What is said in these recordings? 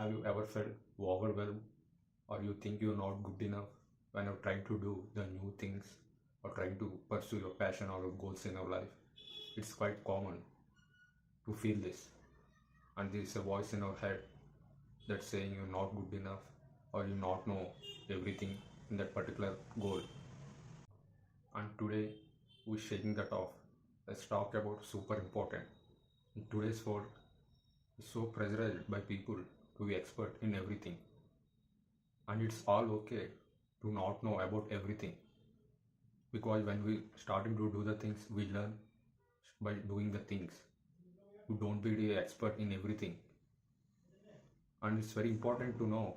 Have you ever felt overwhelmed or you think you're not good enough when you're trying to do the new things or trying to pursue your passion or your goals in your life? It's quite common to feel this, and there is a voice in our head that's saying you're not good enough or you not know everything in that particular goal. And today we're shaking that off. Let's talk about super important. In today's world, we're so pressurized by people to be expert in everything, and it's all okay to not know about everything, because when we starting to do the things we learn by doing the things. You don't be the expert in everything, and it's very important to know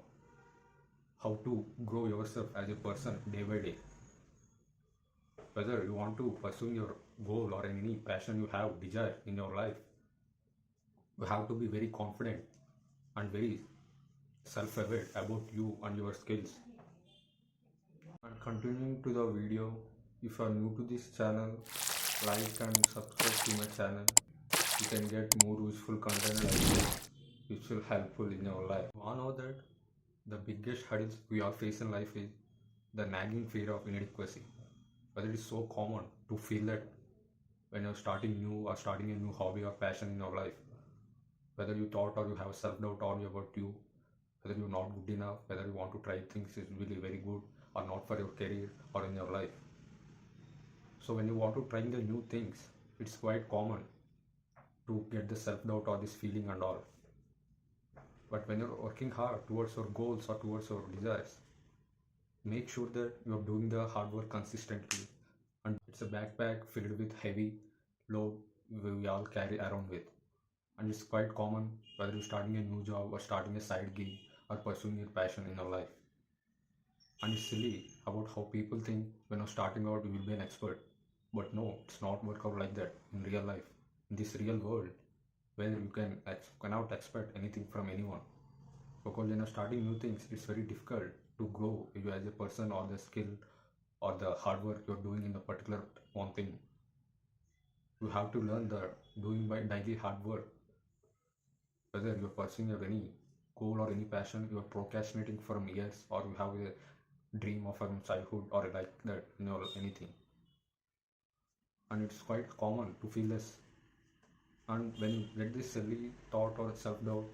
how to grow yourself as a person day by day. Whether you want to pursue your goal or any passion you have desire in your life, you have to be very confident and very self-aware about you and your skills. And continuing to the video, if you are new to this channel, like and subscribe to my channel. You can get more useful content like this, which will helpful in your life. You all know that the biggest hurdles we all face in life is the nagging fear of inadequacy. Whether it is so common to feel that when you're starting new or starting a new hobby or passion in your life, whether you thought or you have self-doubt on about you, whether you're not good enough, whether you want to try things is really very good or not for your career or in your life. So when you want to try the new things, it's quite common to get the self-doubt or this feeling and all. But when you're working hard towards your goals or towards your desires, make sure that you're doing the hard work consistently. And it's a backpack filled with heavy load we all carry around with. And it's quite common whether you're starting a new job or starting a side gig or pursuing your passion in your life. And it's silly about how people think when you're starting out you will be an expert. But no, it's not work out like that in real life. In this real world, where you cannot expect anything from anyone. Because when you're starting new things, it's very difficult to grow you as a person or the skill or the hard work you're doing in the particular one thing. You have to learn the doing by daily hard work. Whether you're pursuing any goal or any passion, you're procrastinating from years, or you have a dream of from childhood or like that, anything. And it's quite common to feel this. And when you get this silly thought or self-doubt,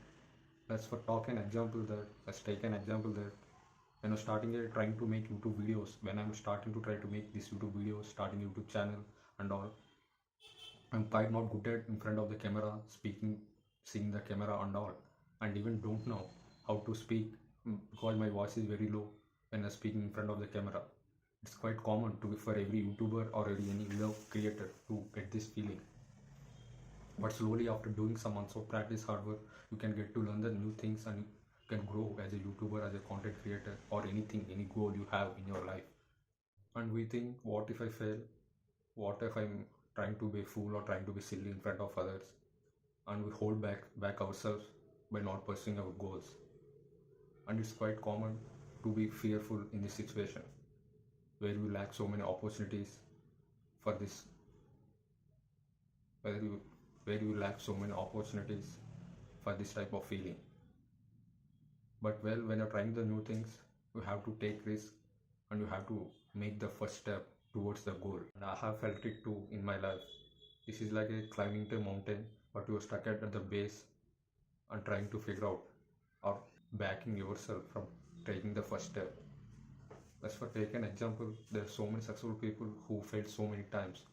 let's take an example that when I'm starting trying to make YouTube videos, when I'm starting to try to make these YouTube videos, starting YouTube channel and all, I'm quite not good at in front of the camera, speaking, seeing the camera and all, and even don't know how to speak because my voice is very low when I'm speaking in front of the camera. It's quite common to for every YouTuber or any video creator to get this feeling. But slowly, after doing some months of practice, hard work, you can get to learn the new things and you can grow as a YouTuber, as a content creator, or anything, any goal you have in your life. And we think, what if I fail? What if I'm trying to be a fool or trying to be silly in front of others? And we hold back ourselves by not pursuing our goals. And it's quite common to be fearful in this situation where we lack so many opportunities for this, where you lack so many opportunities for this type of feeling. But well, when you're trying the new things, you have to take risks and you have to make the first step towards the goal. And I have felt it too in my life. This is like a climbing to a mountain, but you're stuck at the base and trying to figure out or backing yourself from taking the first step. Let's for take an example, there are so many successful people who failed so many times.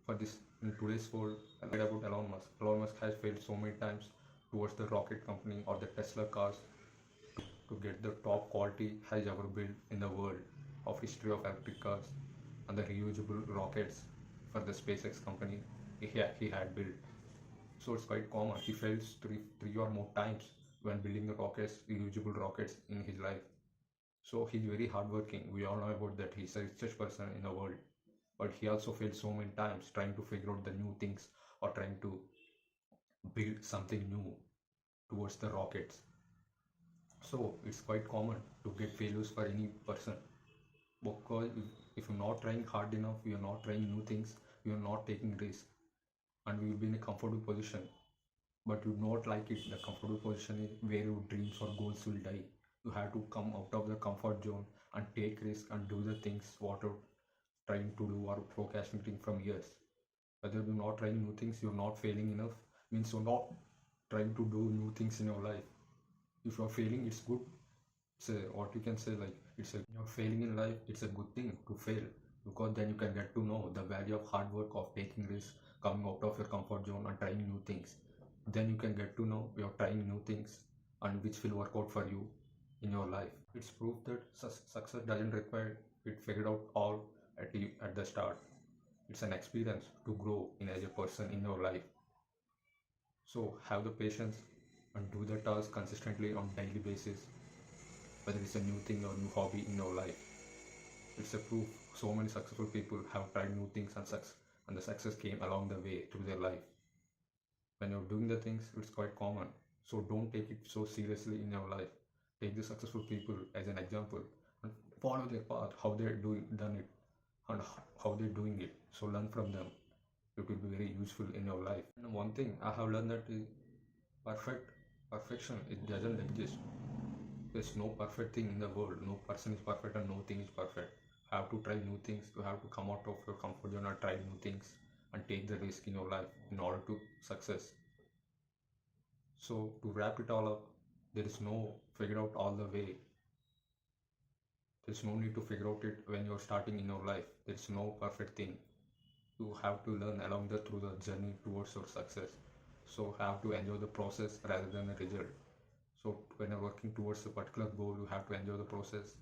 For this in today's world, I read about Elon Musk. Elon Musk has failed so many times towards the rocket company or the Tesla cars to get the top quality has ever built in the world of history of electric cars and the reusable rockets for the SpaceX company he had built. So it's quite common. He fails three or more times when building the rockets, reusable rockets in his life. So he's very hardworking. We all know about that. He's the richest person in the world. But he also failed so many times trying to figure out the new things or trying to build something new towards the rockets. So it's quite common to get failures for any person, because if you're not trying hard enough, you're not trying new things, you're not taking risks, and we will be in a comfortable position but you not like it. The comfortable position is where your dreams or goals will die. You have to come out of the comfort zone and take risk and do the things what you're trying to do or procrastinating from years. Whether you're not trying new things, you're not failing enough, means you're not trying to do new things in your life. If you're failing, it's good. It's a, what you can say, like it's a, you're failing in life, it's a good thing to fail, because then you can get to know the value of hard work, of taking risks, coming out of your comfort zone and trying new things. Then you can get to know you're trying new things and which will work out for you in your life. It's proof that success doesn't require it figured out all at the start. It's an experience to grow in as a person in your life. So have the patience and do the task consistently on daily basis, whether it's a new thing or new hobby in your life. It's a proof so many successful people have tried new things and the success came along the way through their life. When you're doing the things, it's quite common. So don't take it so seriously in your life. Take the successful people as an example and follow their path, how they're done it, and how they're doing it. So learn from them. It will be very useful in your life. And one thing I have learned that is perfection, it doesn't exist. There's no perfect thing in the world. No person is perfect and no thing is perfect. You have to try new things. You have to come out of your comfort zone and try new things and take the risk in your life in order to success. So to wrap it all up, there is no figure out all the way. There's no need to figure out it when you're starting in your life. There's no perfect thing. You have to learn along the through the journey towards your success. So have to enjoy the process rather than the result. So when you're working towards a particular goal, you have to enjoy the process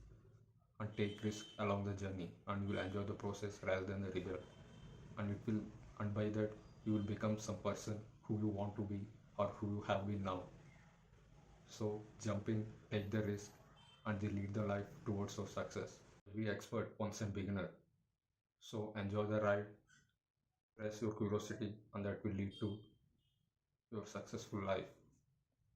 and take risk along the journey, and you will enjoy the process rather than the result. And it will, and by that you will become some person who you want to be or who you have been now. So jump in, take the risk, and they lead the life towards your success. Be expert once a beginner. So enjoy the ride, press your curiosity, and that will lead to your successful life.